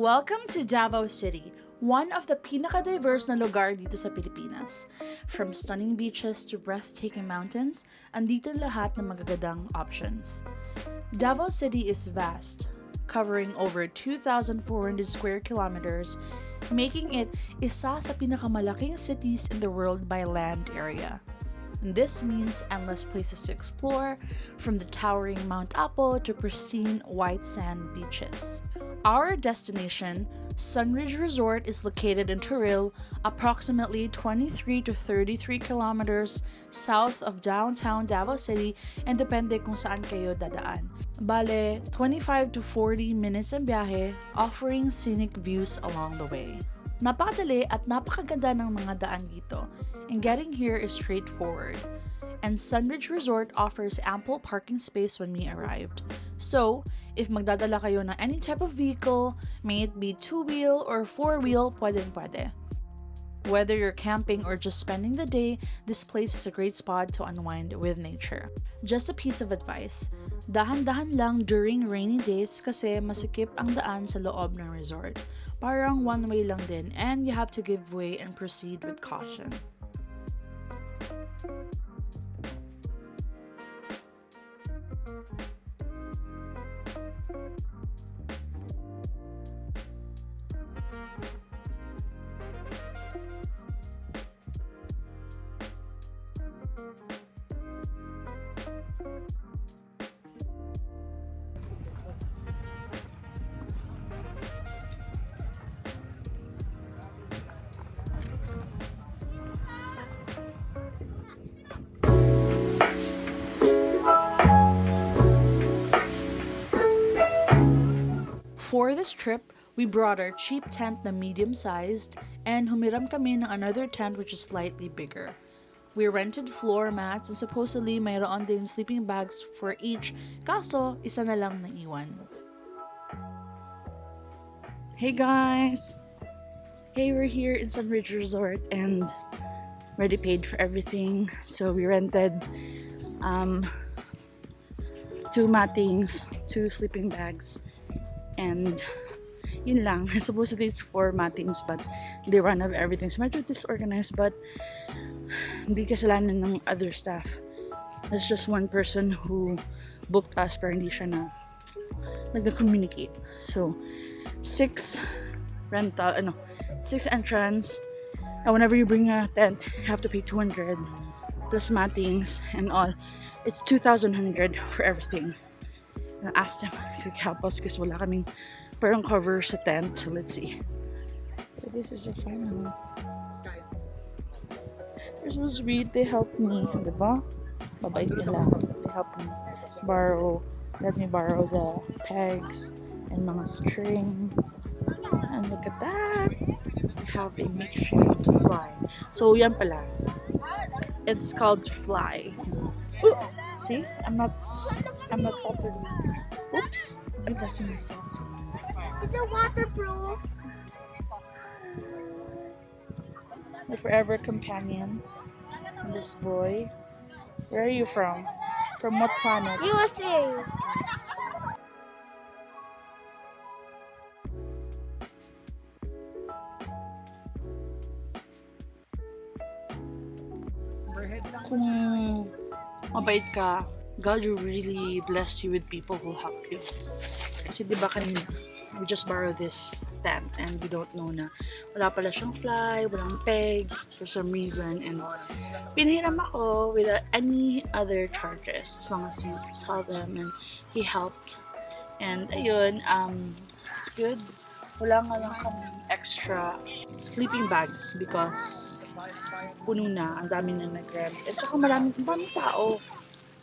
Welcome to Davao City, one of the pinaka-diverse na lugar dito sa Pilipinas. From stunning beaches to breathtaking mountains, andito lahat ng magagandang options. Davao City is vast, covering over 2,400 square kilometers, making it isa sa pinakamalaking cities in the world by land area. And this means endless places to explore, from the towering Mount Apo to pristine white sand beaches. Our destination, Sunridge Resort, is located in Toril, approximately 23 to 33 kilometers south of downtown Davao City, and depende kung saan kayo dadaan. Bale, 25 to 40 minutes ang biyahe, offering scenic views along the way. Napakadali at napakaganda ng mga daan dito, and getting here is straightforward. And Sunridge Resort offers ample parking space when we arrived. So, if magdadala kayo ng any type of vehicle, may it be 2-wheel or 4-wheel, pwede. Whether you're camping or just spending the day, this place is a great spot to unwind with nature. Just a piece of advice, dahan-dahan lang during rainy days kasi masikip ang daan sa loob ng resort. Parang one way lang din, and you have to give way and proceed with caution. For this trip, we brought our cheap tent na medium-sized, and humiram kami ng another tent which is slightly bigger. We rented floor mats and supposedly mayroon din sleeping bags for each, kaso isa na lang naiwan. Hey guys! Hey, we're here in Sunridge Resort and already paid for everything. So we rented 2 mattings, 2 sleeping bags, and yun lang. Supposedly it's 4 mattings but they run out of everything. So medyo disorganized but hindi kasalanan ng other staff. There's just one person who booked us pero hindi siya na nag-communicate. So 6 entrance. And whenever you bring a tent, you have to pay 200 plus mattings and all. It's 2,100 for everything. I asked him if he could help us kasi wala kaming parang cover sa tent. So let's see. So this is the final one. They're so sweet. They helped me. Diba? Mabait nila. They helped me let me borrow the pegs and mga string. And look at that. We have a makeshift fly. So yan pala. It's called fly. Ooh, see? I'm not properly. Oops! I'm testing myself. Is it waterproof? My forever companion. This boy. Where are you from? From what planet? USA. Kung mabait ka, God will really bless you with people who help you. Kasi diba kanina, we just borrow this tent and we don't know na wala pala siyang fly, walang pegs for some reason, and pinahiram ako without any other charges as long as you tell them, and he helped. And ayun, it's good. Wala nga lang kami extra sleeping bags because puno na, ang dami na nag-rent. At saka maraming tao.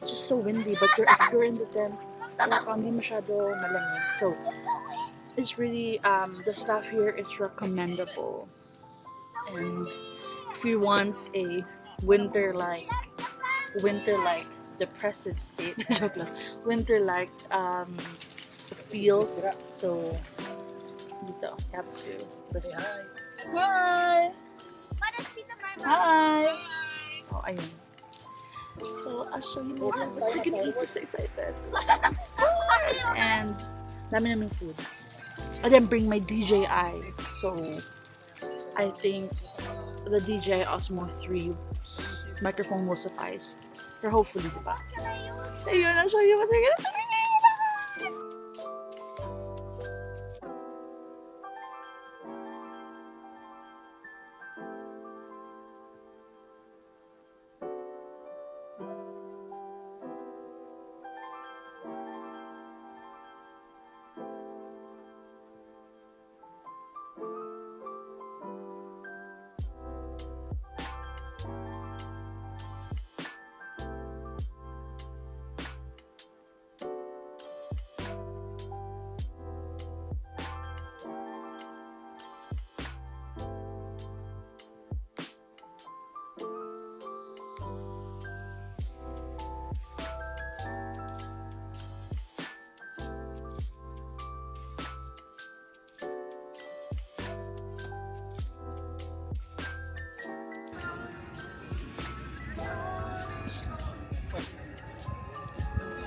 It's just so windy, but if you're in the tent, hindi masyado malamig. So, it's really, the staff here is recommendable. And if you want a winter-like depressive state, winter-like feels, so dito, you have to listen. Bye! Hi! So, ayun. So, I'll show you later what we're gonna eat. We're so excited. And, dami naming food. I didn't bring my DJI, so I think the DJI Osmo 3 microphone will suffice. Or hopefully, diba? Ayun, I'll show you what they're gonna do.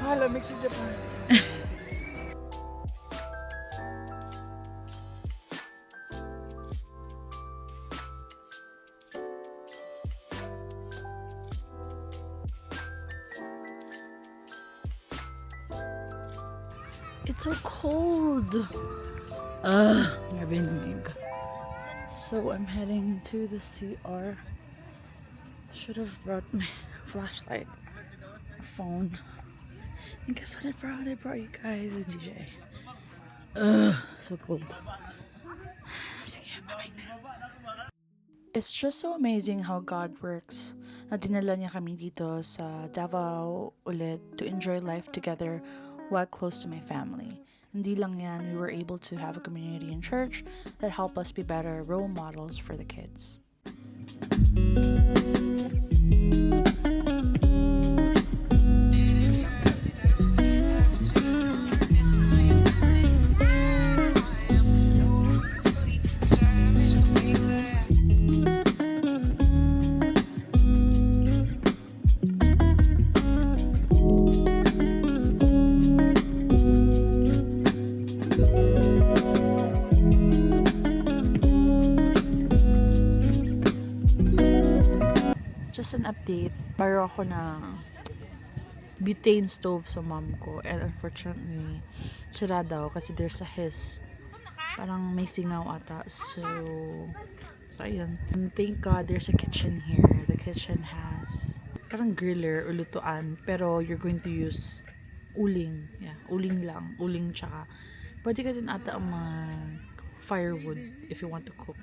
Hala, mix in Japan. It's so cold. Grabe yung lamig. So I'm heading to the CR. Should have brought my flashlight, phone. And guess what I brought? I brought you guys a DJ. So cold. Sige, bye na. It's just so amazing how God works. Na dinala niya kami dito sa Davao ulit to enjoy life together while close to my family. Hindi lang yan, we were able to have a community in church that help us be better role models for the kids. Just an update, baro ako ng butane stove sa mom ko and unfortunately sira daw kasi there's a hiss, parang may singaw ata, so ayun. And thank God there's a kitchen here. The kitchen has parang griller or lutuan pero you're going to use uling, uling tsaka pwede ka din ata ang firewood if you want to cook.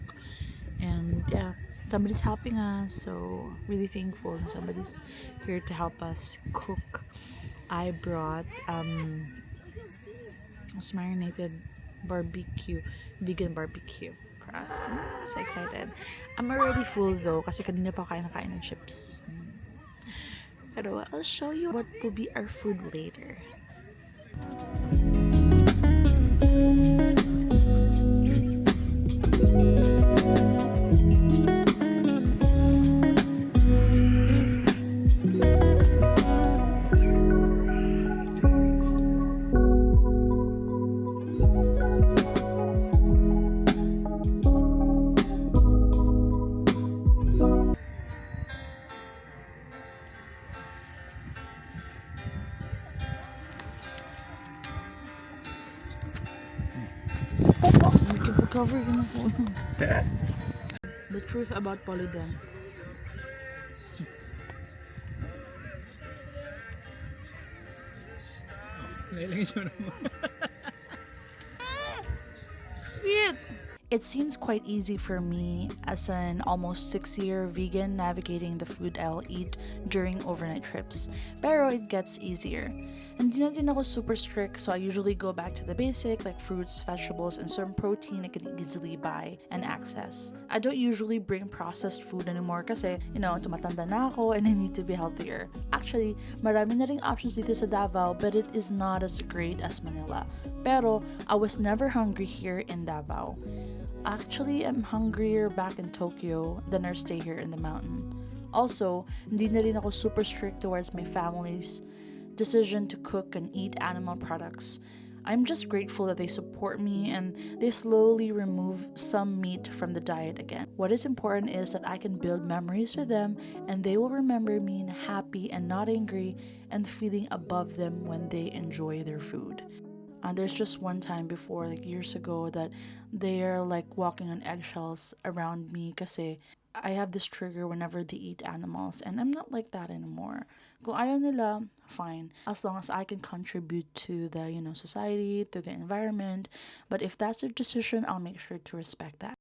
And yeah, somebody's helping us, so really thankful somebody's here to help us cook. I brought marinated vegan barbecue for us. So excited. I'm already full though kasi kanina pa kain ng chips. Pero I'll show you what will be our food later. Cover yung phone. The truth about polydent. Sweet! It seems quite easy for me as an almost 6-year vegan navigating the food I'll eat during overnight trips. Pero it gets easier. Hindi na din ako super strict, so I usually go back to the basic like fruits, vegetables, and some protein I can easily buy and access. I don't usually bring processed food anymore kasi, tumatanda na ako and I need to be healthier. Actually, marami na ring options dito sa Davao, but it is not as great as Manila. Pero I was never hungry here in Davao. Actually, I'm hungrier back in Tokyo than our stay here in the mountain. Also, hindi na rin ako super strict towards my family's decision to cook and eat animal products. I'm just grateful that they support me and they slowly remove some meat from the diet again. What is important is that I can build memories with them and they will remember me happy and not angry and feeling above them when they enjoy their food. There's just one time before, like years ago, that they're like walking on eggshells around me kasi I have this trigger whenever they eat animals and I'm not like that anymore. Kung ayaw nila, fine. As long as I can contribute to the, society, to the environment. But if that's their decision, I'll make sure to respect that.